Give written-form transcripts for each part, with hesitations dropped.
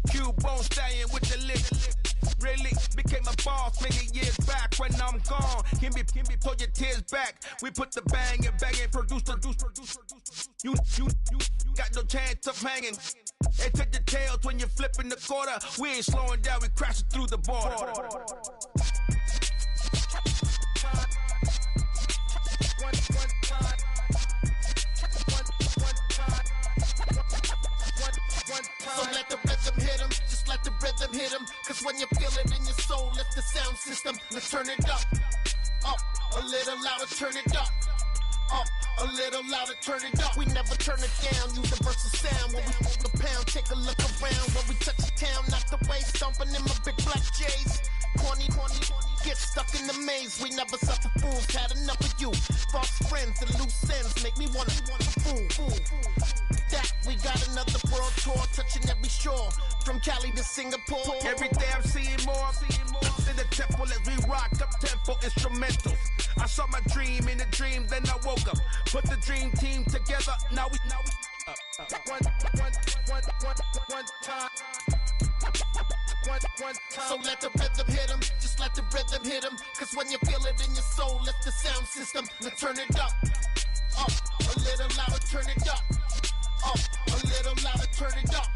Cubone stallion with the lick. Really became a boss many years back. When I'm gone, can be pull your tears back. We put the bang and produce. You got no chance of hanging. They took the tails when you're flipping the quarter. We ain't slowing down, we crashing through the border. So let the rhythm hit him, just let the rhythm hit him. Cause when you feel it in your soul, lift the sound system. Let's turn it up, a little louder, turn it up. A little louder, turn it up. We never turn it down, universal sound. When we move the pound, take a look around. When we touch the town, knock the way, stomping in my big black J's. Corny, get stuck in the maze. We never suffer fools, had enough of you. False friends and loose ends make me wanna fool. That we got another world tour, touching every shore, from Cali to Singapore. Every day I'm seeing more. In the temple as we rock up tempo instrumentals. I saw my dream in a dream, then I woke up. Put the dream team together. Now we one time. So let the rhythm hit him, just let the rhythm hit him. Cause when you feel it in your soul, lift the sound system. Let's turn it up, a little louder, turn it up, a little louder, turn it up.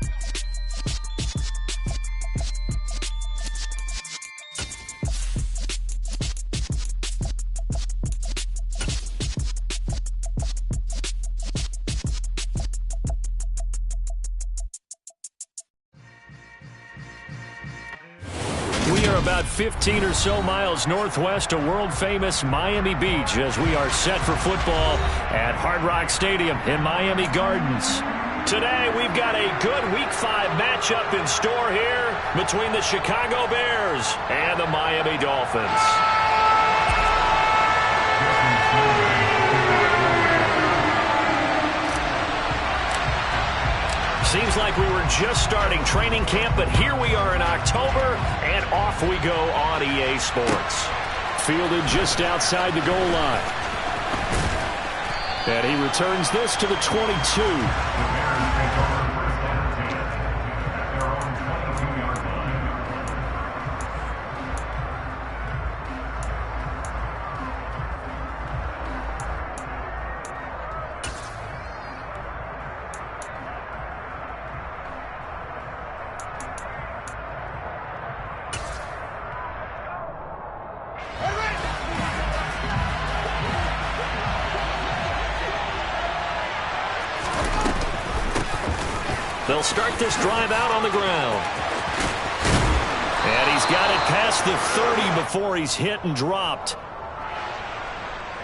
We are about 15 or so miles northwest of world-famous Miami Beach as we are set for football at Hard Rock Stadium in Miami Gardens. Today, we've got a good Week 5 matchup in store here between the Chicago Bears and the Miami Dolphins. Seems like we were just starting training camp, but here we are in October, and off we go on EA Sports. Fielded just outside the goal line. And he returns this to the 22. They'll start this drive out on the ground. And he's got it past the 30 before he's hit and dropped.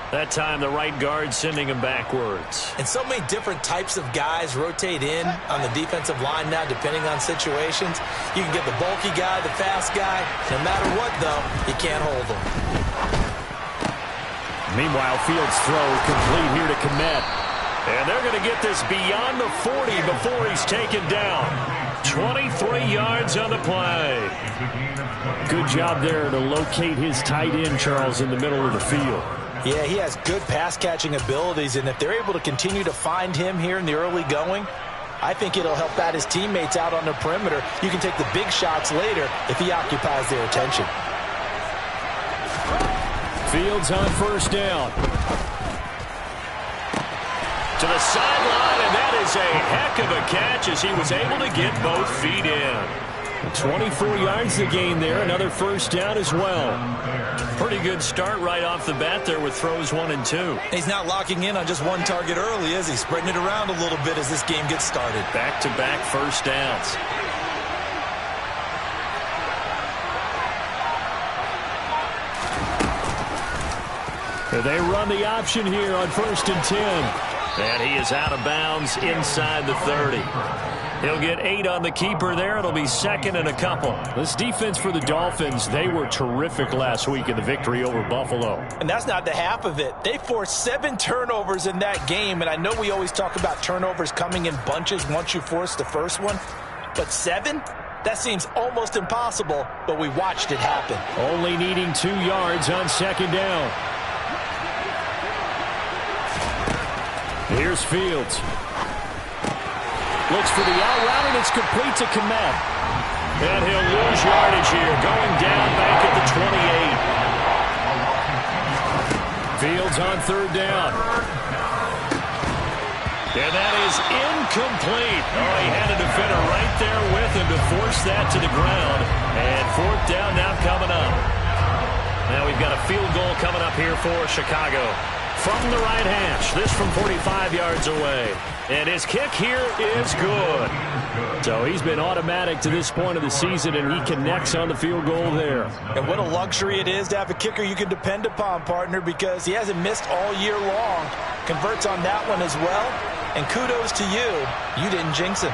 That time the right guard sending him backwards. And so many different types of guys rotate in on the defensive line now depending on situations. You can get the bulky guy, the fast guy. No matter what, though, you can't hold them. Meanwhile, Fields' throw complete here to Kmet. And they're going to get this beyond the 40 before he's taken down. 23 yards on the play. Good job there to locate his tight end, Charles, in the middle of the field. Yeah, he has good pass-catching abilities, and if they're able to continue to find him here in the early going, I think it'll help out his teammates out on the perimeter. You can take the big shots later if he occupies their attention. Fields on first down. To the sideline, and that is a heck of a catch as he was able to get both feet in. 24 yards to gain there, another first down as well. Pretty good start right off the bat there with throws 1 and 2. He's not locking in on just one target early, is he? Spreading it around a little bit as this game gets started. Back-to-back first downs. They run the option here on 1st and 10. And he is out of bounds inside the 30. He'll get 8 on the keeper there. It'll be second and a couple. This defense for the Dolphins, they were terrific last week in the victory over Buffalo. And that's not the half of it. They forced 7 turnovers in that game. And I know we always talk about turnovers coming in bunches once you force the first one. But 7? That seems almost impossible, but we watched it happen. Only needing 2 yards on second down. Here's Fields. Looks for the out route, and it's complete to Kmet. And he'll lose yardage here, going down back at the 28. Fields on third down. And that is incomplete. Oh, he had a defender right there with him to force that to the ground. And fourth down now coming up. Now we've got a field goal coming up here for Chicago. From the right hash, this from 45 yards away. And his kick here is good. So he's been automatic to this point of the season, and he connects on the field goal there. And what a luxury it is to have a kicker you can depend upon, partner, because he hasn't missed all year long. Converts on that one as well. And kudos to you. You didn't jinx him.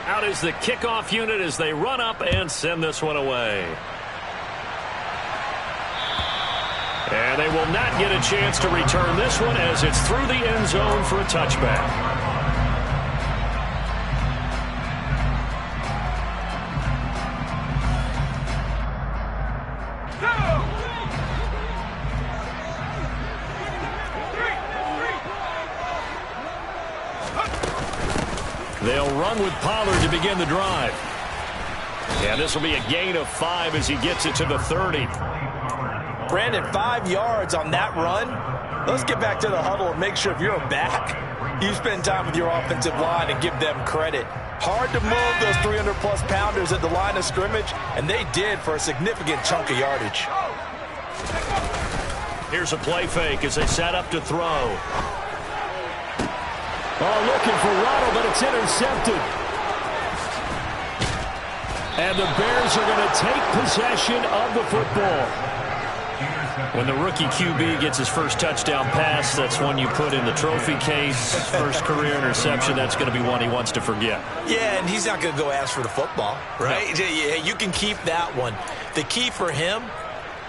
Out is the kickoff unit as they run up and send this one away. And they will not get a chance to return this one as it's through the end zone for a touchback. They'll run with Pollard to begin the drive. And this will be a gain of 5 as he gets it to the 30. Brandon, 5 yards on that run. Let's get back to the huddle and make sure if you're a back, you spend time with your offensive line and give them credit. Hard to move those 300-plus pounders at the line of scrimmage, and they did for a significant chunk of yardage. Here's a play fake as they set up to throw. Oh, looking for Waddle, but it's intercepted. And the Bears are going to take possession of the football. When the rookie QB gets his first touchdown pass, that's one you put in the trophy case. First career interception, that's going to be one he wants to forget. Yeah, and he's not going to go ask for the football, right? No. Yeah, you can keep that one. The key for him,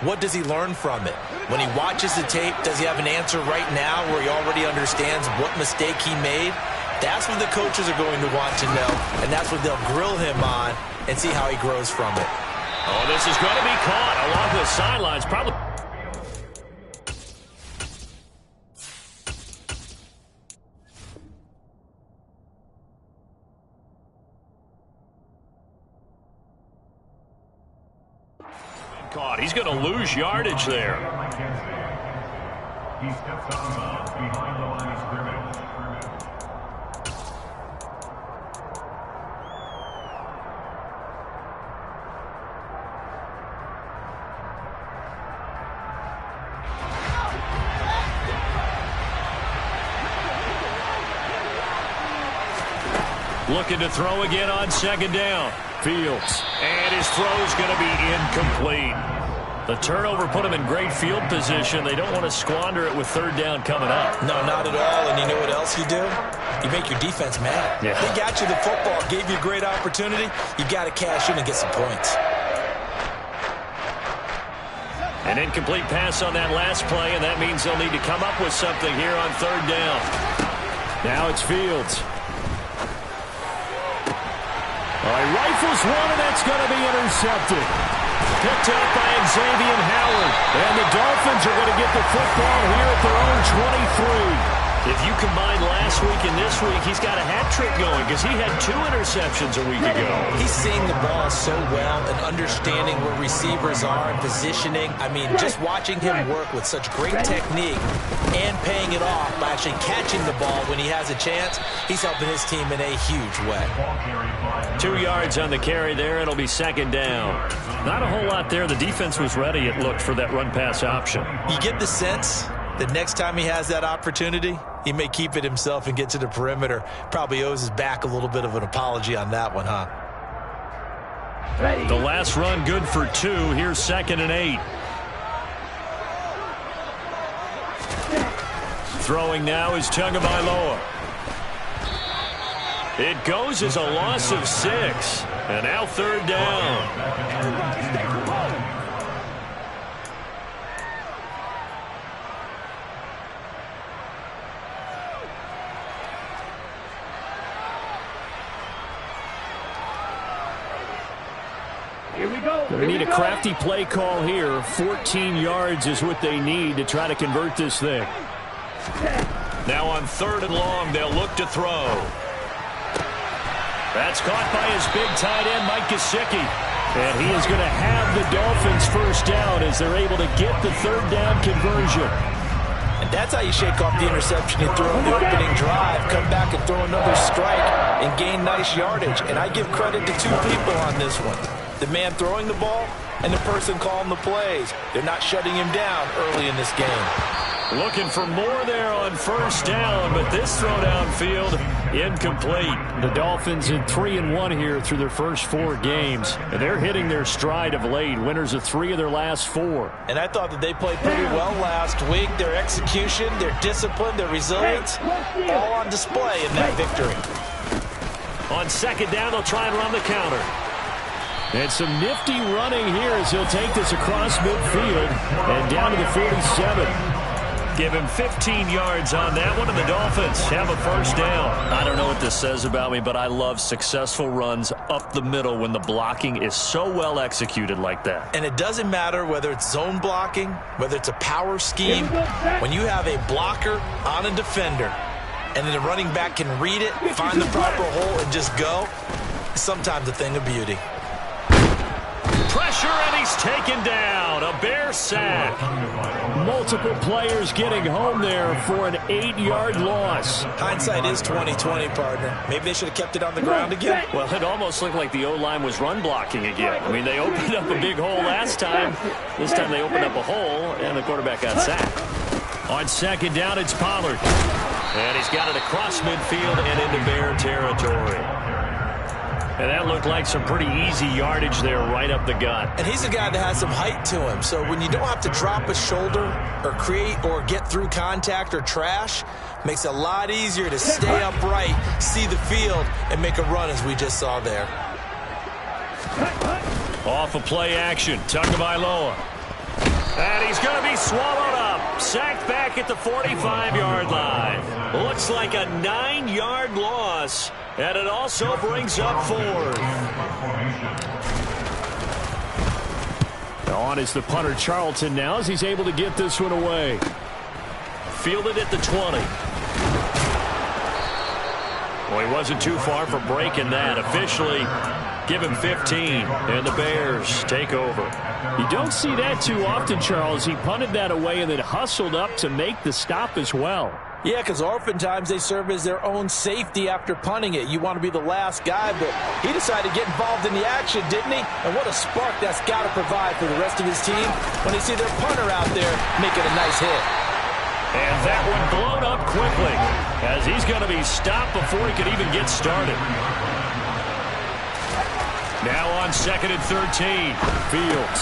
what does he learn from it? When he watches the tape, does he have an answer right now where he already understands what mistake he made? That's what the coaches are going to want to know, and that's what they'll grill him on and see how he grows from it. Oh, this is going to be caught along the sidelines. Probably. Caught. He's going to lose yardage there. He steps out of bounds behind the line of scrimmage. Looking to throw again on second down. Fields. And his throw's going to be incomplete. The turnover put him in great field position. They don't want to squander it with third down coming up. No, not at all. And you know what else you do? You make your defense mad. Yeah. They got you the football, gave you a great opportunity. You got to cash in and get some points. An incomplete pass on that last play, and that means they'll need to come up with something here on third down. Now it's Fields. He rifles one, and that's going to be intercepted. Picked up by Xavier Howard. And the Dolphins are going to get the football here at their own 23. If you combine last week and this week, he's got a hat trick going because he had 2 interceptions a week ago. He's seeing the ball so well and understanding where receivers are and positioning. I mean, just watching him work with such great technique and paying it off by actually catching the ball when he has a chance, he's helping his team in a huge way. 2 yards on the carry there. It'll be second down. Not a whole lot there. The defense was ready, it looked, for that run-pass option. You get the sense that next time he has that opportunity, he may keep it himself and get to the perimeter. Probably owes his back a little bit of an apology on that one, huh? The last run good for 2. Here's 2nd and 8. Throwing now is Tagovailoa. It goes as a loss of 6. And now third down. Here we go. They need a crafty play call here. 14 yards is what they need to try to convert this thing. Now on 3rd and long, they'll look to throw. That's caught by his big tight end, Mike Gesicki. And he is going to have the Dolphins first down as they're able to get the 3rd down conversion. And that's how you shake off the interception you throw in the opening drive, come back and throw another strike and gain nice yardage. And I give credit to 2 people on this one. The man throwing the ball and the person calling the plays. They're not shutting him down early in this game. Looking for more there on 1st down, but this throw downfield incomplete. The Dolphins in 3-1 here through their first 4 games. And they're hitting their stride of late. Winners of 3 of their last 4. And I thought that they played pretty well last week. Their execution, their discipline, their resilience, all on display in that victory. On 2nd down, they'll try and run the counter. And some nifty running here as he'll take this across midfield and down to the 47. Give him 15 yards on that one, and the Dolphins have a first down. I don't know what this says about me, but I love successful runs up the middle when the blocking is so well executed like that. And it doesn't matter whether it's zone blocking, whether it's a power scheme. When you have a blocker on a defender, and then the running back can read it, find the proper hole, and just go, it's sometimes a thing of beauty. Pressure, and he's taken down. A Bear sack. Multiple players getting home there for an 8-yard loss. Hindsight is 20/20, partner. Maybe they should have kept it on the ground again. Well, it almost looked like the O-line was run blocking again. I mean, they opened up a big hole last time. This time they opened up a hole, and the quarterback got sacked. On 2nd down, it's Pollard. And he's got it across midfield and into Bear territory. And that looked like some pretty easy yardage there right up the gut. And he's a guy that has some height to him. So when you don't have to drop a shoulder or create or get through contact or trash, makes it a lot easier to stay upright, see the field, and make a run as we just saw there. Off of play action, Tagovailoa. And he's going to be swallowed up. Sacked back at the 45-yard line. Looks like a 9-yard loss. And it also brings up 4th. On is the punter Charlton now as he's able to get this one away. Fielded at the 20. Well, he wasn't too far from breaking that. Officially, give him 15, and the Bears take over. You don't see that too often, Charles. He punted that away and then hustled up to make the stop as well. Yeah, because oftentimes they serve as their own safety after punting it. You want to be the last guy, but he decided to get involved in the action, didn't he? And what a spark that's got to provide for the rest of his team when they see their punter out there making a nice hit. And that one blown up quickly as he's going to be stopped before he could even get started. Now on 2nd and 13, Fields.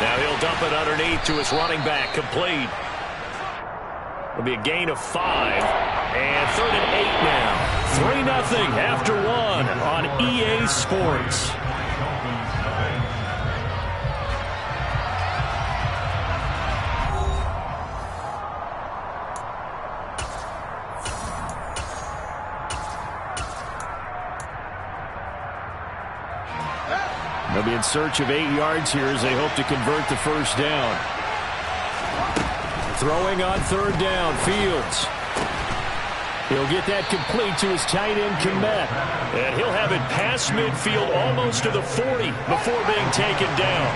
Now he'll dump it underneath to his running back, complete. It'll be a gain of 5. And 3rd and 8 now. 3-0 after 1 on EA Sports. They'll be in search of 8 yards here as they hope to convert the first down. Throwing on 3rd down, Fields. He'll get that complete to his tight end, Kmet. And he'll have it past midfield almost to the 40 before being taken down.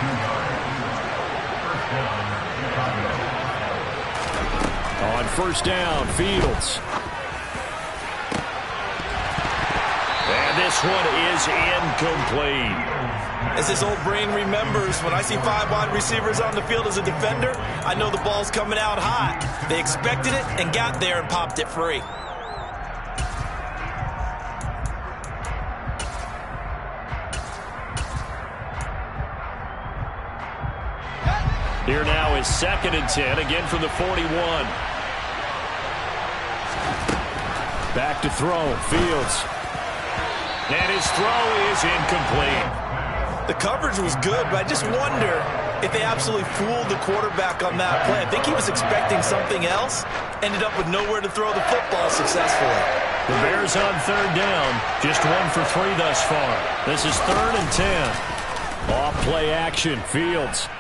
On 1st down, Fields. And this one is incomplete. As his old brain remembers, when I see 5 wide receivers on the field as a defender, I know the ball's coming out hot. They expected it and got there and popped it free. Here now is 2nd and 10, again from the 41. Back to throw, Fields. And his throw is incomplete. The coverage was good, but I just wonder if they absolutely fooled the quarterback on that play. I think he was expecting something else, ended up with nowhere to throw the football successfully. The Bears on 3rd down, just 1 for 3 thus far. This is 3rd and 10. Off play action, Fields.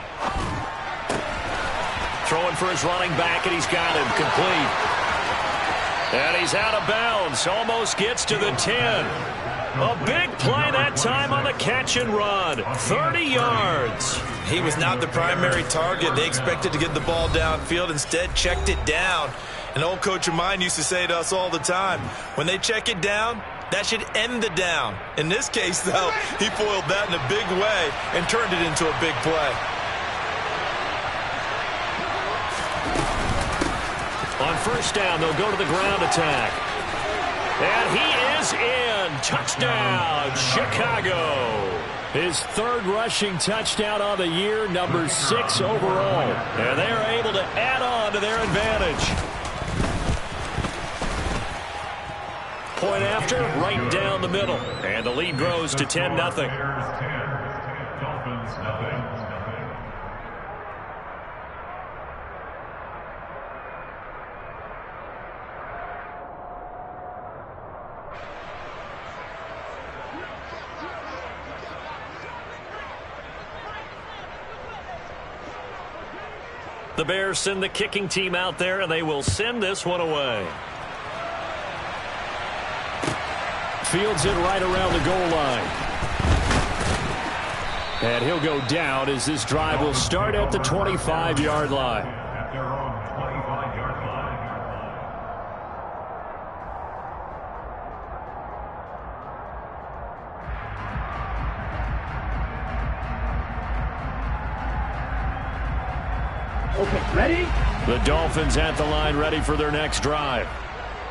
Throwing for his running back, and he's got him complete. And he's out of bounds. Almost gets to the 10. A big play that time on the catch and run. 30 yards. He was not the primary target. They expected to get the ball downfield. Instead, checked it down. An old coach of mine used to say to us all the time, when they check it down, that should end the down. In this case, though, he foiled that in a big way and turned it into a big play. On first down, they'll go to the ground attack. And he is in. Touchdown, Chicago. His third rushing touchdown on the year, number 6 overall. And they are able to add on to their advantage. Point after, right down the middle. And the lead grows to 10-0. The Bears send the kicking team out there, and they will send this one away. Fields it right around the goal line. And he'll go down as this drive will start at the 25-yard line. Okay, ready? The Dolphins at the line, ready for their next drive.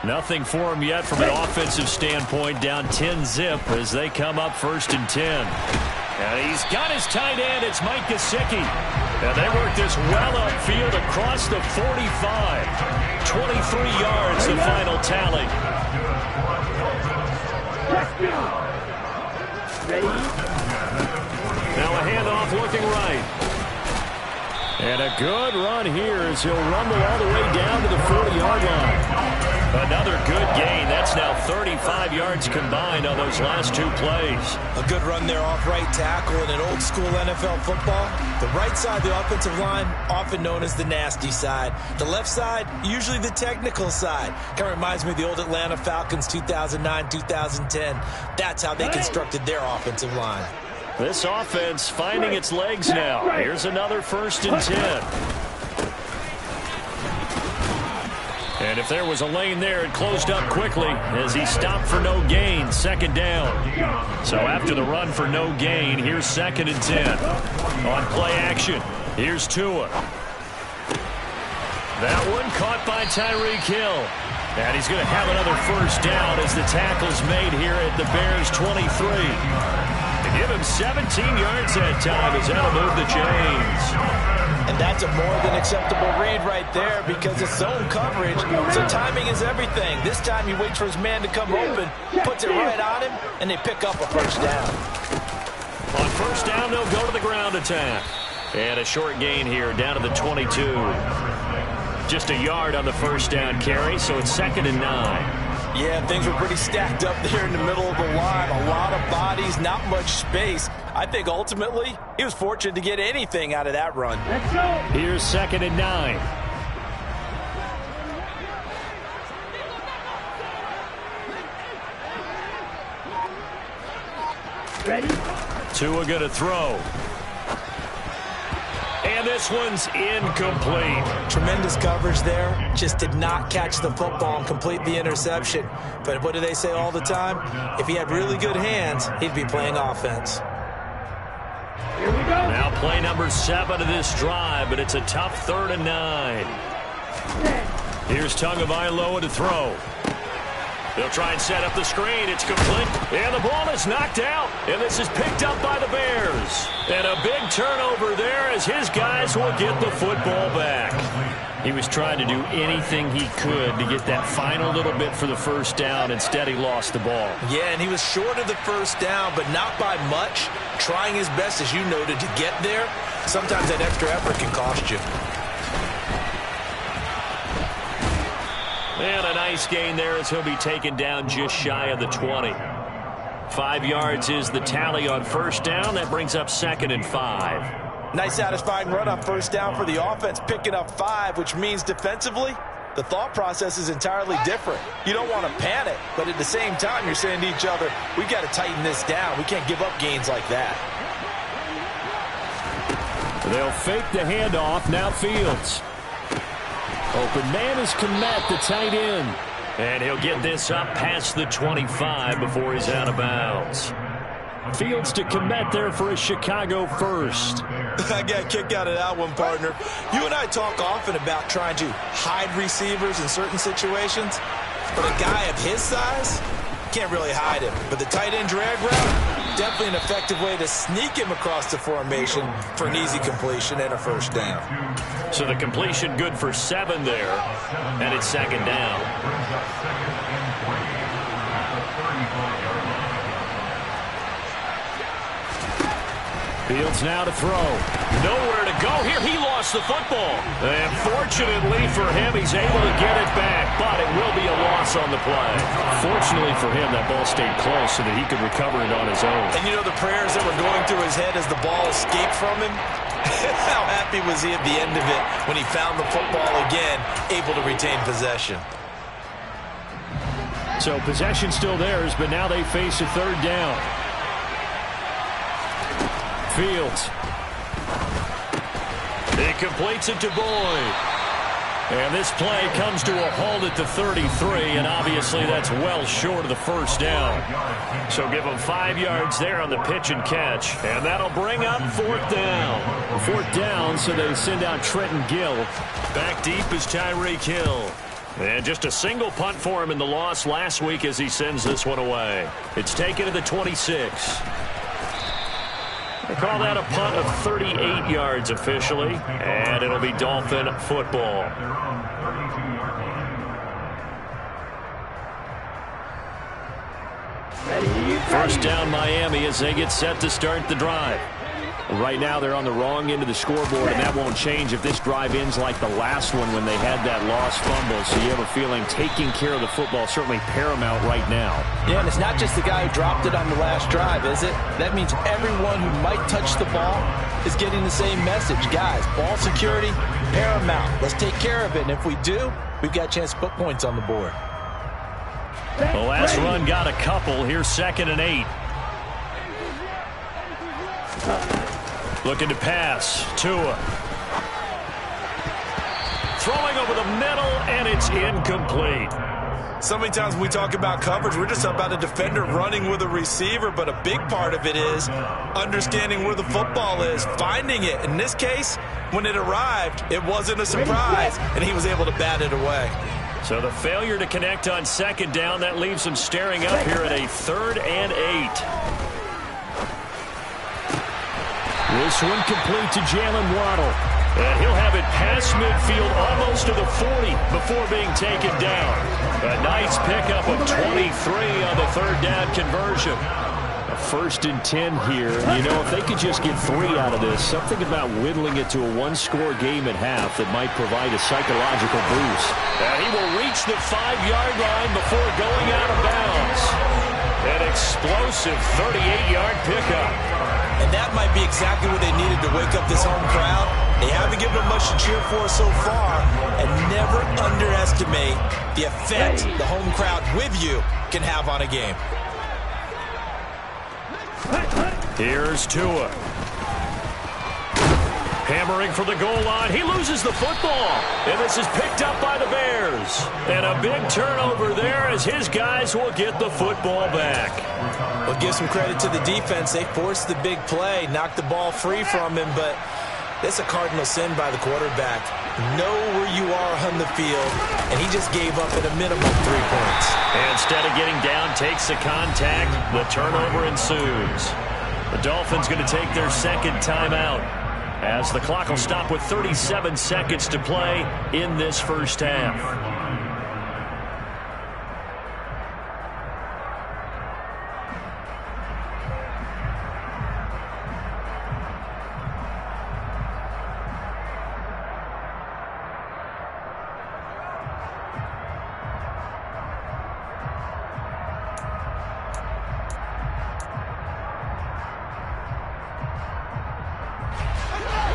Nothing for them yet from an offensive standpoint, down 10-zip as they come up 1st and 10. And he's got his tight end. It's Mike Gesicki. And they work this well upfield across the 45. 23 yards, the final tally. Ready? Now a handoff looking right. And a good run here as he'll rumble all the way down to the 40-yard line. Another good gain. That's now 35 yards combined on those last 2 plays. A good run there off right tackle in an old school NFL football. The right side of the offensive line, often known as the nasty side. The left side, usually the technical side. Kind of reminds me of the old Atlanta Falcons 2009-2010. That's how they constructed their offensive line. This offense finding its legs now. Here's another 1st and 10. And if there was a lane there, it closed up quickly as he stopped for no gain. 2nd down. So after the run for no gain, here's 2nd and 10. On play action, here's Tua. That one caught by Tyreek Hill. And he's going to have another 1st down as the tackle's made here at the Bears' 23. Give him 17 yards that time as that'll move the chains. And that's a more than acceptable read right there because it's zone coverage, so timing is everything. This time he waits for his man to come open, puts it right on him, and they pick up a 1st down. On 1st down, they'll go to the ground attack. And a short gain here down to the 22. Just a yard on the 1st down carry, so it's 2nd and 9. Yeah, things were pretty stacked up there in the middle of the line. A lot of bodies, not much space. I think ultimately he was fortunate to get anything out of that run. Let's go. Here's 2nd and 9. Ready? Tua going to throw. And this one's incomplete. Tremendous coverage there. Just did not catch the football and complete the interception. But what do they say all the time? If he had really good hands, he'd be playing offense. Here we go. Now play number 7 of this drive, but it's a tough 3rd and 9. Here's Tagovailoa to throw. They'll try and set up the screen. It's complete. And the ball is knocked out. And this is picked up by the Bears. And a big turnover there as his guys will get the football back. He was trying to do anything he could to get that final little bit for the 1st down. Instead, he lost the ball. Yeah, and he was short of the 1st down, but not by much. Trying his best, as you noted, to get there. Sometimes that extra effort can cost you. And a nice gain there as he'll be taken down just shy of the 20. 5 yards is the tally on 1st down. That brings up 2nd and 5. Nice satisfying run on 1st down for the offense, picking up 5, which means defensively, the thought process is entirely different. You don't want to panic, but at the same time, you're saying to each other, we've got to tighten this down. We can't give up gains like that. They'll fake the handoff. Now Fields. Open man is Kmet, the tight end. And he'll get this up past the 25 before he's out of bounds. Fields to Kmet there for a Chicago first. I got a kick out of that one, partner. You and I talk often about trying to hide receivers in certain situations, but a guy of his size can't really hide him. But the tight end drag route, definitely an effective way to sneak him across the formation for an easy completion and a first down. So the completion good for 7 there, and it's second down. Fields now to throw. Nowhere to go here. He lost the football. And fortunately for him, he's able to get it back, but it will be a loss on the play. Fortunately for him, that ball stayed close so that he could recover it on his own. And you know the prayers that were going through his head as the ball escaped from him? How happy was he at the end of it when he found the football again, able to retain possession? So possession still theirs, but now they face a third down. Fields. He completes it to Boyd. And this play comes to a halt at the 33, and obviously that's well short of the first down. So give them 5 yards there on the pitch and catch, and that'll bring up 4th down. 4th down, so they send out Trenton Gill. Back deep is Tyreek Hill. And just a single punt for him in the loss last week as he sends this one away. It's taken to the 26. They call that a punt of 38 yards officially, and it'll be Dolphin football. First down Miami as they get set to start the drive. Right now they're on the wrong end of the scoreboard, and that won't change if this drive ends like the last one when they had that lost fumble. So you have a feeling taking care of the football certainly paramount right now. Yeah, and it's not just the guy who dropped it on the last drive, is it? That means everyone who might touch the ball is getting the same message. Guys, ball security, paramount. Let's take care of it, and if we do, we've got a chance to put points on the board. The last run got a couple. Here's 2nd and 8. Looking to pass. Tua. Throwing over the middle, and it's incomplete. So many times when we talk about coverage, we're just about a defender running with a receiver, but a big part of it is understanding where the football is, finding it. In this case, when it arrived, it wasn't a surprise, and he was able to bat it away. So the failure to connect on 2nd down, that leaves them staring up here at a 3rd and 8. This one complete to Jalen Waddle. And he'll have it past midfield almost to the 40 before being taken down. A nice pickup of 23 on the 3rd down conversion. A 1st and 10 here. You know, if they could just get 3 out of this, something about whittling it to a 1-score game at half that might provide a psychological boost. And he will reach the 5-yard line before going out of bounds. An explosive 38-yard pickup. And that might be exactly what they needed to wake up this home crowd. They haven't given them much to cheer for so far, and never underestimate the effect the home crowd with you can have on a game. Here's Tua. Hammering for the goal line. He loses the football. And this is picked up by the Bears. And a big turnover there as his guys will get the football back. Well, give some credit to the defense. They forced the big play, knocked the ball free from him, but that's a cardinal sin by the quarterback. Know where you are on the field, and he just gave up at a minimum 3 points. And instead of getting down, takes the contact. The turnover ensues. The Dolphins going to take their 2nd timeout as the clock will stop with 37 seconds to play in this first half.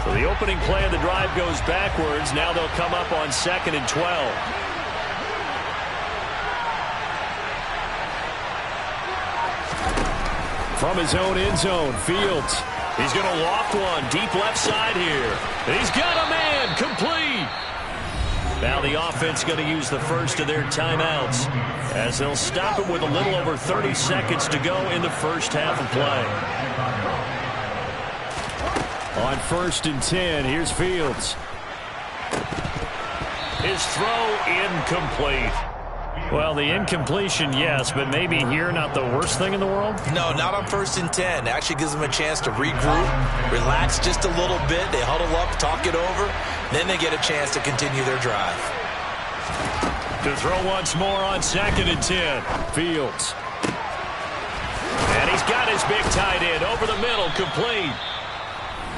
The opening play of the drive goes backwards. Now they'll come up on 2nd and 12. From his own end zone, Fields. He's going to loft one deep left side here. He's got a man complete. Now the offense going to use the first of their timeouts as they'll stop it with a little over 30 seconds to go in the first half of play. On 1st and 10, here's Fields. His throw incomplete. Well, the incompletion, yes, but maybe here not the worst thing in the world? No, not on 1st and 10. Actually gives them a chance to regroup, relax just a little bit. They huddle up, talk it over. Then they get a chance to continue their drive. To throw once more on 2nd and 10. Fields. And he's got his big tight end over the middle, complete.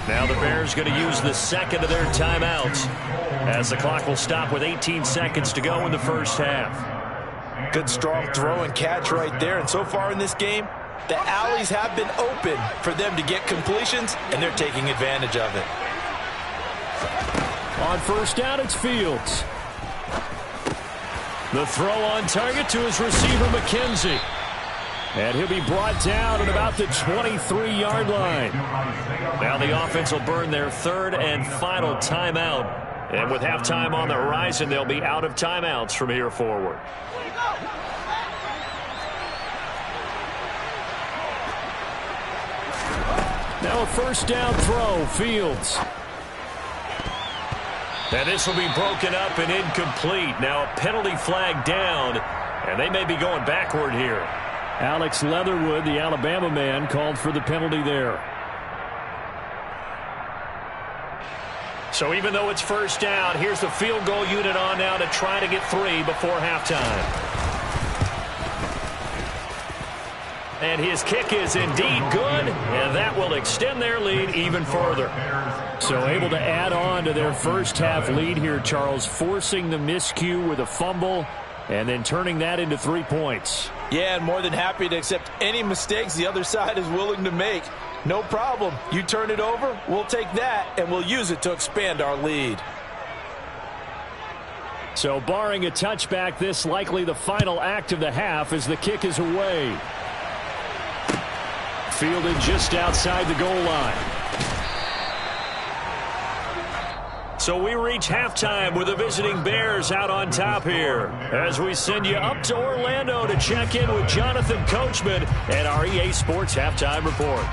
Now the Bears going to use the second of their timeouts as the clock will stop with 18 seconds to go in the first half. Good strong throw and catch right there. And so far in this game, the alleys have been open for them to get completions, and they're taking advantage of it. On 1st down, it's Fields. The throw on target to his receiver, McKenzie. And he'll be brought down at about the 23-yard line. Now the offense will burn their 3rd and final timeout. And with halftime on the horizon, they'll be out of timeouts from here forward. Now a 1st down throw, Fields. And this will be broken up and incomplete. Now a penalty flag down, and they may be going backward here. Alex Leatherwood, the Alabama man, called for the penalty there. So even though it's 1st down, here's the field goal unit on now to try to get 3 before halftime. And his kick is indeed good, and that will extend their lead even further. So able to add on to their first half lead here, Charles, forcing the miscue with a fumble and then turning that into 3 points. Yeah, and more than happy to accept any mistakes the other side is willing to make. No problem. You turn it over, we'll take that, and we'll use it to expand our lead. So barring a touchback, this likely the final act of the half as the kick is away. Fielded just outside the goal line. So we reach halftime with the visiting Bears out on top here as we send you up to Orlando to check in with Jonathan Coachman and our EA Sports Halftime Report.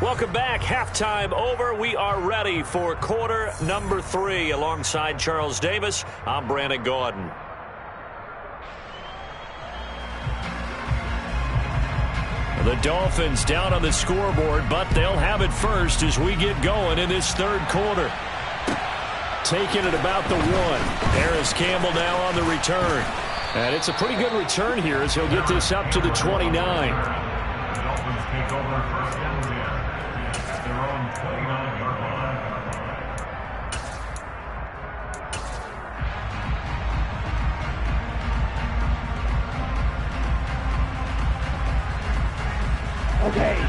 Welcome back. Halftime over. We are ready for quarter number 3. Alongside Charles Davis, I'm Brandon Gaudin. The Dolphins down on the scoreboard, but they'll have it first as we get going in this 3rd quarter. Taking it about the 1. Harris Campbell now on the return. And it's a pretty good return here as he'll get this up to the 29. The Dolphins take over first down at their own 29-yard line.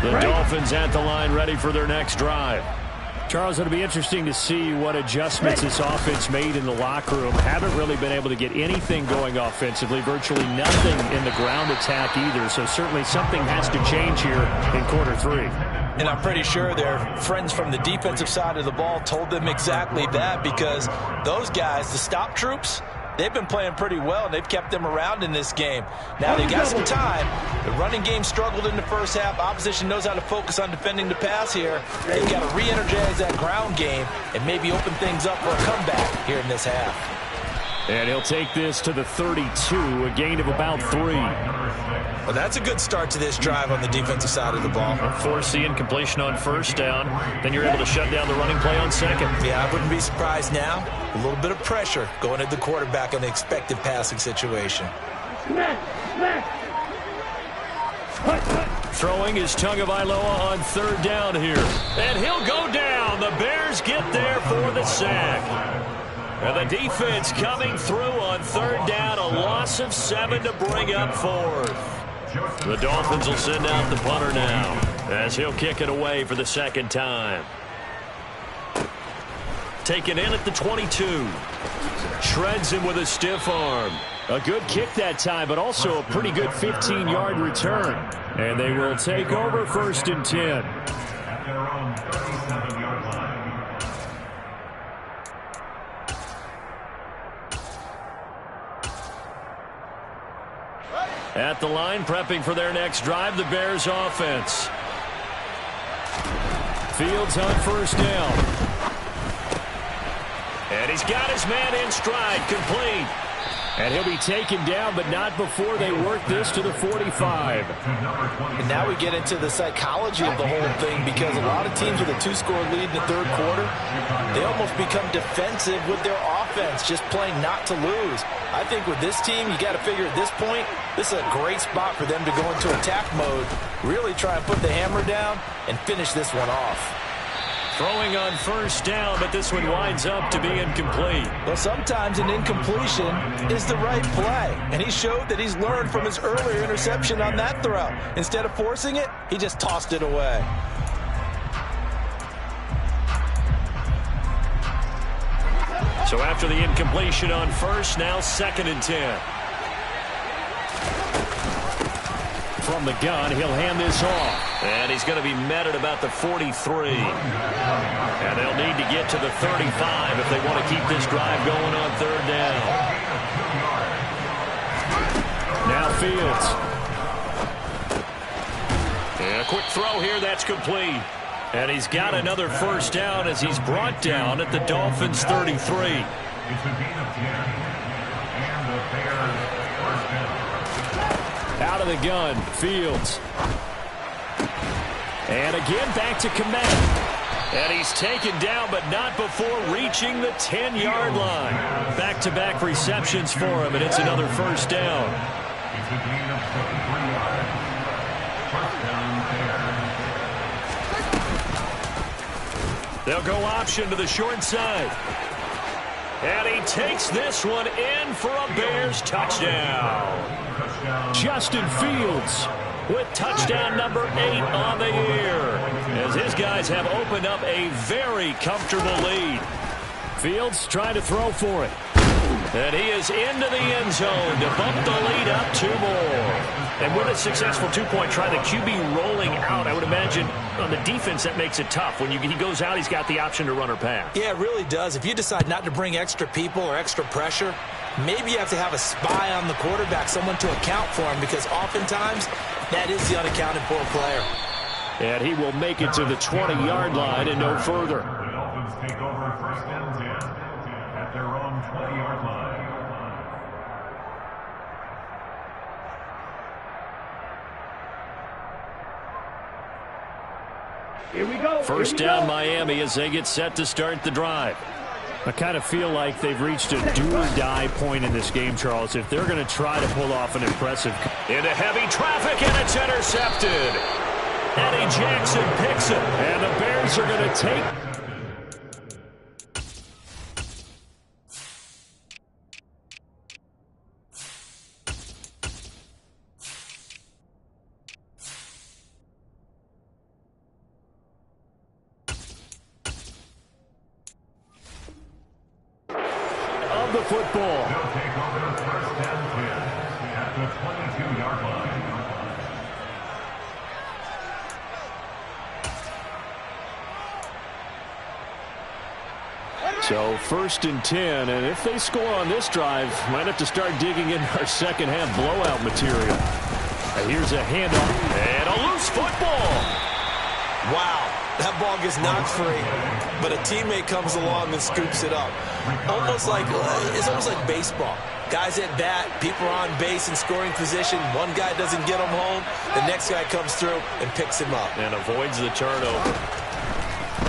The Dolphins at the line ready for their next drive. Charles, it'll be interesting to see what adjustments this offense made in the locker room. Haven't really been able to get anything going offensively, virtually nothing in the ground attack either. So certainly something has to change here in quarter 3. And I'm pretty sure their friends from the defensive side of the ball told them exactly that, because those guys, the stop troops, they've been playing pretty well, and they've kept them around in this game. Now, they got some time. The running game struggled in the first half. Opposition knows how to focus on defending the pass here. They've got to re-energize that ground game and maybe open things up for a comeback here in this half. And he'll take this to the 32, a gain of about 3. Well, that's a good start to this drive on the defensive side of the ball. Force the incompletion on 1st down. Then you're able to shut down the running play on 2nd. Yeah, I wouldn't be surprised now. A little bit of pressure going at the quarterback in the expected passing situation. Throwing is Tagovailoa on 3rd down here. And he'll go down. The Bears get there for the sack. And the defense coming through on 3rd down. A loss of 7 to bring up 4th. The Dolphins will send out the punter now as he'll kick it away for the 2nd time. Taken in at the 22. Shreds him with a stiff arm. A good kick that time, but also a pretty good 15-yard return. And they will take over 1st and 10. At their own 37-yard line. At the line, prepping for their next drive, the Bears offense. Fields on 1st down. And he's got his man in stride, complete. And he'll be taken down, but not before they work this to the 45. And now we get into the psychology of the whole thing, because a lot of teams with a 2-score lead in the 3rd quarter, they almost become defensive with their offense, just playing not to lose. I think with this team, you got to figure at this point, this is a great spot for them to go into attack mode, really try and put the hammer down and finish this one off. Throwing on 1st down, but this one winds up to be incomplete. Well, sometimes an incompletion is the right play, and he showed that he's learned from his earlier interception on that throw. Instead of forcing it, he just tossed it away. So after the incompletion on 1st, now 2nd and 10. From the gun, he'll hand this off. And he's going to be met at about the 43. And they'll need to get to the 35 if they want to keep this drive going on 3rd down. Now Fields. And a quick throw here, that's complete. And he's got another 1st down as he's brought down at the Dolphins' 33. It's a gain of 10. And the Bears 1st down. Out of the gun, Fields. And again, back to command. And he's taken down, but not before reaching the 10-yard line. Back-to-back receptions for him, and it's another 1st down. It's a gain of 73 yards. 1st down, Bears. They'll go option to the short side. And he takes this one in for a Bears touchdown. Justin Fields with touchdown number 8 on the year, as his guys have opened up a very comfortable lead. Fields trying to throw for it. And he is into the end zone to bump the lead up 2 more. And with a successful 2-point try, the QB rolling out, I would imagine on the defense that makes it tough. When he goes out, he's got the option to run or pass. Yeah, it really does. If you decide not to bring extra people or extra pressure, maybe you have to have a spy on the quarterback, someone to account for him, because oftentimes that is the unaccounted for player. And he will make it to the 20-yard line and no further. The Dolphins take over 1st and 10 at their own 20-yard line. Here we go. 1st down, Miami, as they get set to start the drive. I kind of feel like they've reached a do-or-die point in this game, Charles, if they're going to try to pull off an impressive... Into heavy traffic, and it's intercepted. Eddie Jackson picks it, and the Bears are going to take... of the football. They'll take over 1st and 10 at the 22-yard line. So 1st and 10, and if they score on this drive, might have to start digging in our second-half blowout material. And here's a handoff, and a loose football. Wow, that ball gets knocked free, but a teammate comes along and scoops it up. It's almost like baseball. Guys at bat, people are on base in scoring position. One guy doesn't get him home, the next guy comes through and picks him up. And avoids the turnover.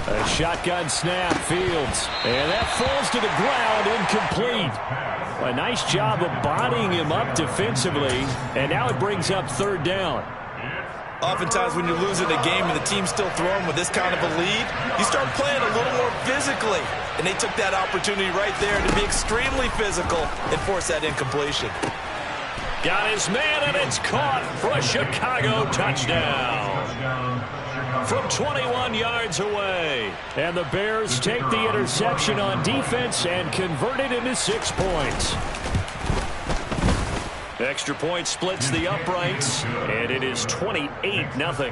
A shotgun snap, Fields. And that falls to the ground, incomplete. A nice job of bodying him up defensively. And now it brings up 3rd down. Oftentimes when you're losing a game and the team's still throwing with this kind of a lead, you start playing a little more physically. And they took that opportunity right there to be extremely physical and force that incompletion. Got his man, and it's caught for a Chicago touchdown. from 21 yards away. And the Bears take the interception on defense and convert it into 6 points. Extra point splits the uprights, and it is 28-0.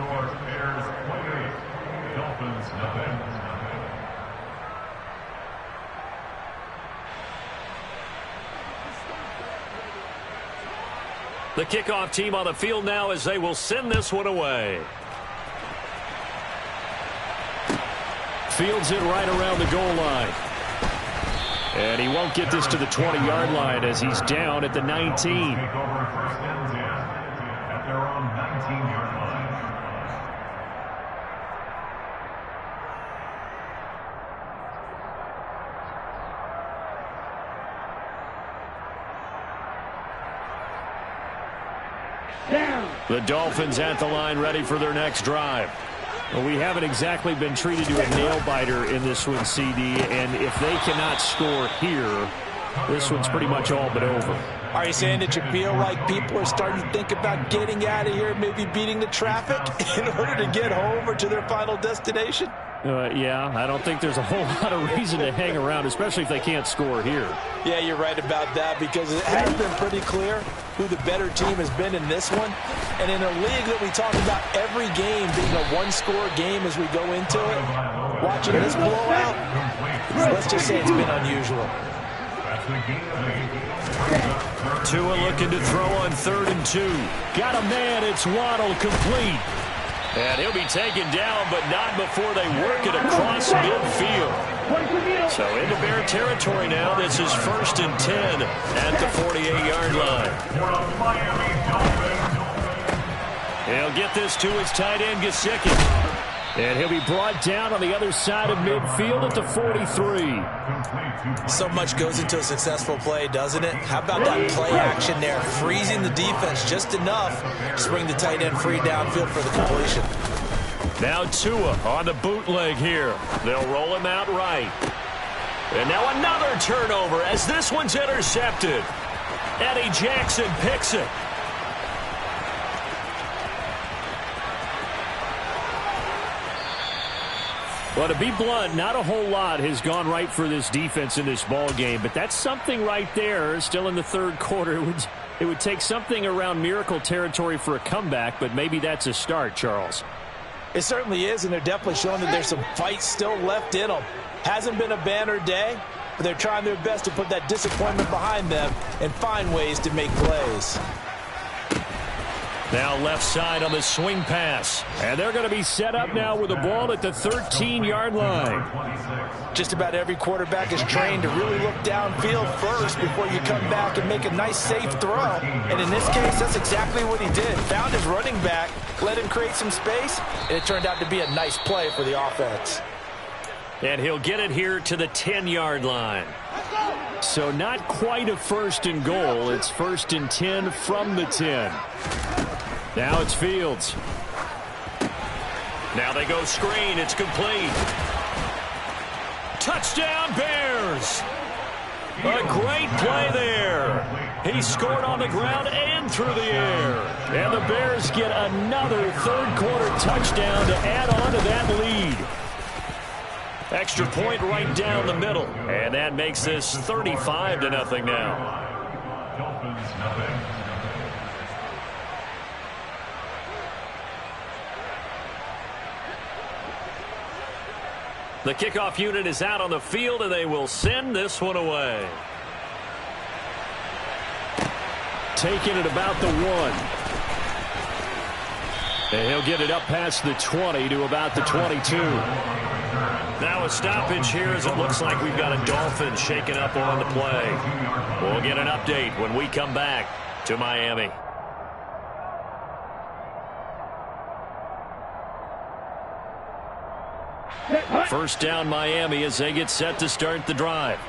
The kickoff team on the field now as they will send this one away. Fields it right around the goal line. And he won't get this to the 20-yard line as he's down at the 19. At their own 19-yard line. The Dolphins at the line ready for their next drive. Well, we haven't exactly been treated to a nail-biter in this one, CD, and if they cannot score here, this one's pretty much all but over. Are you saying that you feel like people are starting to think about getting out of here, maybe beating the traffic in order to get home or to their final destination? Yeah, I don't think there's a whole lot of reason to hang around, especially if they can't score here. Yeah, you're right about that because it has been pretty clear who the better team has been in this one. And in a league that we talk about every game being a one-score game as we go into it, watching this blowout, let's just say it's been unusual. Tua looking to throw on 3rd and 2. Got a man, it's Waddle, complete. And he'll be taken down, but not before they work it across midfield. So into Bear territory now. This is 1st and 10 at the 48-yard line. He'll get this to his tight end, Gesicki. And he'll be brought down on the other side of midfield at the 43. So much goes into a successful play, doesn't it? How about that play action there? Freezing the defense just enough to bring the tight end free downfield for the completion. Now Tua on the bootleg here. They'll roll him out right. And now another turnover as this one's intercepted. Eddie Jackson picks it. Well, to be blunt, not a whole lot has gone right for this defense in this ball game, but that's something right there. Still in the 3rd quarter, it would take something around miracle territory for a comeback, but maybe that's a start, Charles. It certainly is, and they're definitely showing that there's some fight still left in them. Hasn't been a banner day, but they're trying their best to put that disappointment behind them and find ways to make plays. Now left side on the swing pass. And they're going to be set up now with the ball at the 13-yard line. Just about every quarterback is trained to really look downfield first before you come back and make a nice, safe throw. And in this case, that's exactly what he did. Found his running back, let him create some space, and it turned out to be a nice play for the offense. And he'll get it here to the 10-yard line. So not quite a 1st and goal. It's 1st and 10 from the 10. Now it's Fields. Now they go screen. It's complete. Touchdown, Bears. A great play there. He scored on the ground and through the air. And the Bears get another 3rd quarter touchdown to add on to that lead. Extra point right down the middle. And that makes this 35-0 now. The kickoff unit is out on the field, and they will send this one away. Taking it about the 1. And he'll get it up past the 20 to about the 22. Now a stoppage here as it looks like we've got a Dolphin shaking up on the play. We'll get an update when we come back to Miami. First down Miami as they get set to start the drive.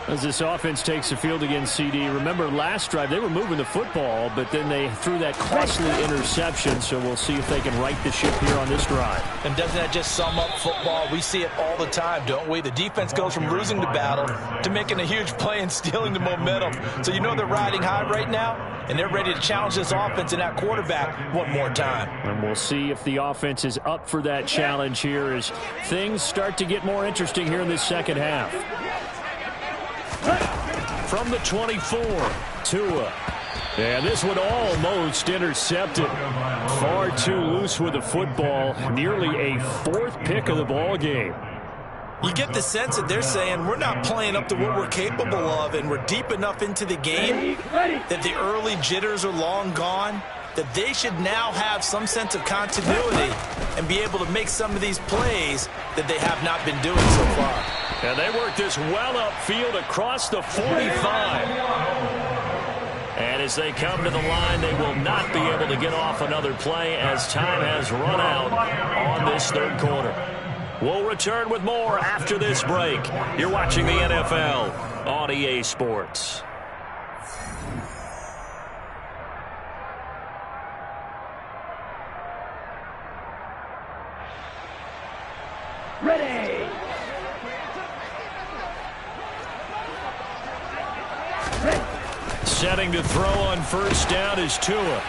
As this offense takes the field against CD, remember last drive they were moving the football, but then they threw that costly interception, so we'll see if they can right the ship here on this drive. And doesn't that just sum up football? We see it all the time, don't we? The defense goes from losing the battle to making a huge play and stealing the momentum. So you know they're riding high right now, and they're ready to challenge this offense and that quarterback one more time. And we'll see if the offense is up for that challenge here as things start to get more interesting here in this second half. From the 24, Tua. And this one almost intercepted. Far too loose with the football. Nearly a fourth pick of the ball game. You get the sense that they're saying we're not playing up to what we're capable of, and we're deep enough into the game that the early jitters are long gone, that they should now have some sense of continuity and be able to make some of these plays that they have not been doing so far. And they work this well upfield across the 45. And as they come to the line, they will not be able to get off another play as time has run out on this third quarter. We'll return with more after this break. You're watching the NFL on EA Sports. Ready. Setting to throw on first down is Tua.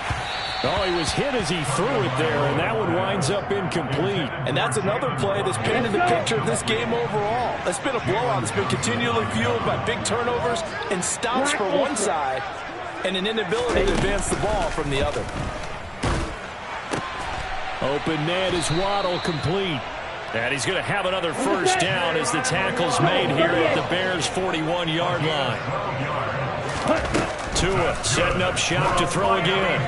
Oh, he was hit as he threw it there, and that one winds up incomplete. And that's another play that's painted the picture of this game overall. It's been a blowout. It's been continually fueled by big turnovers and stops for one side and an inability to advance the ball from the other. Open man is Waddle, complete. And he's going to have another first down as the tackle's made here at the Bears' 41-yard line. Tua setting up shop to throw again.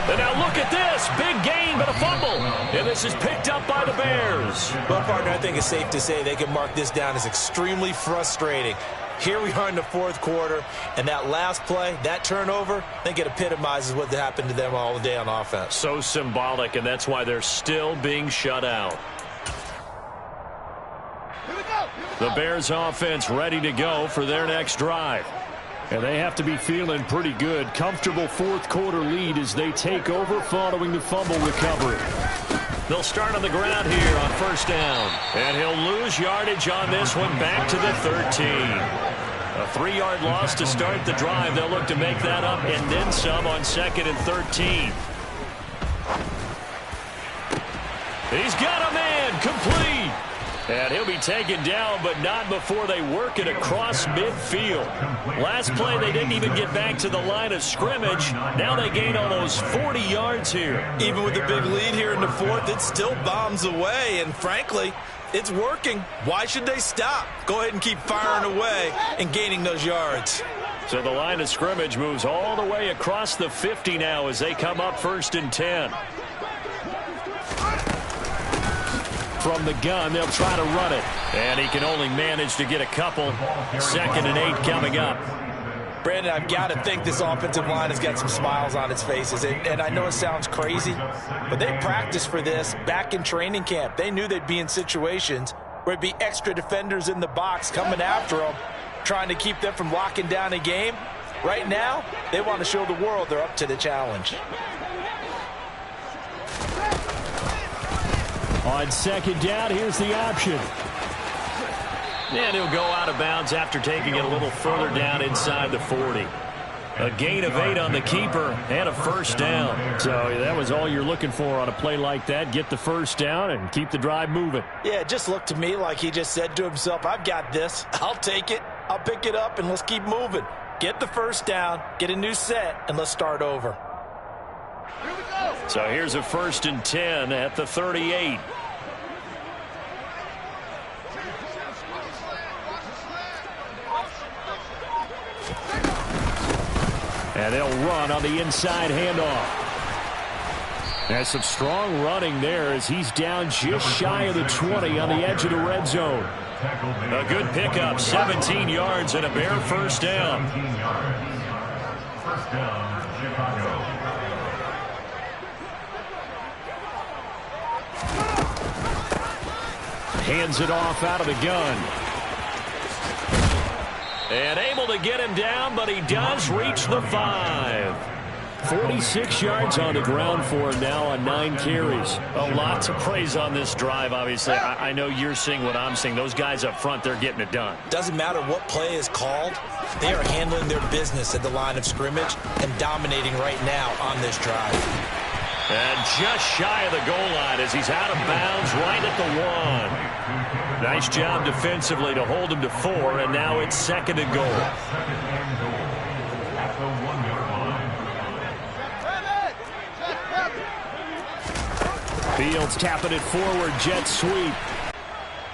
And now look at this. Big gain, but a fumble. And this is picked up by the Bears. Well, partner, I think it's safe to say they can mark this down as extremely frustrating. Here we are in the fourth quarter, and that last play, that turnover, I think it epitomizes what happened to them all day on offense. So symbolic, and that's why they're still being shut out. The Bears offense ready to go for their next drive. And they have to be feeling pretty good. Comfortable fourth quarter lead as they take over following the fumble recovery. They'll start on the ground here on first down. And he'll lose yardage on this one back to the 13. A 3-yard loss to start the drive. They'll look to make that up and then some on second and 13. He's got a man, complete. And he'll be taken down, but not before they work it across midfield. Last play, they didn't even get back to the line of scrimmage. Now they gain almost 40 yards here. Even with the big lead here in the fourth, it still bombs away. And frankly, it's working. Why should they stop? Go ahead and keep firing away and gaining those yards. So the line of scrimmage moves all the way across the 50 now as they come up first and 10. From the gun, they'll try to run it. And he can only manage to get a couple. Second and 8 coming up. Brandon, I've got to think this offensive line has got some smiles on its faces. And I know it sounds crazy, but they practiced for this back in training camp. They knew they'd be in situations where it'd be extra defenders in the box coming after them, trying to keep them from locking down a game. Right now, they want to show the world they're up to the challenge. On second down, here's the option. And he'll go out of bounds after taking it a little further down inside the 40. A gain of 8 on the keeper and a first down. So that was all you're looking for on a play like that. Get the first down and keep the drive moving. Yeah, it just looked to me like he just said to himself, I've got this. I'll take it. I'll pick it up, and let's keep moving. Get the first down, get a new set, and let's start over. So here's a first and 10 at the 38. And they'll run on the inside handoff. There's some strong running there as he's down just shy of the 20 on the edge of the red zone. A good pickup, 17 yards and a Bear first down. First down, Chicago. Hands it off out of the gun. And able to get him down, but he does reach the 5. 46 yards on the ground for him now on 9 carries. A lot to praise on this drive, obviously. I know you're seeing what I'm seeing. Those guys up front, they're getting it done. Doesn't matter what play is called. They are handling their business at the line of scrimmage and dominating right now on this drive. And just shy of the goal line as he's out of bounds right at the 1. Nice job defensively to hold him to 4, and now it's 2nd and goal. Fields tapping it forward, jet sweep.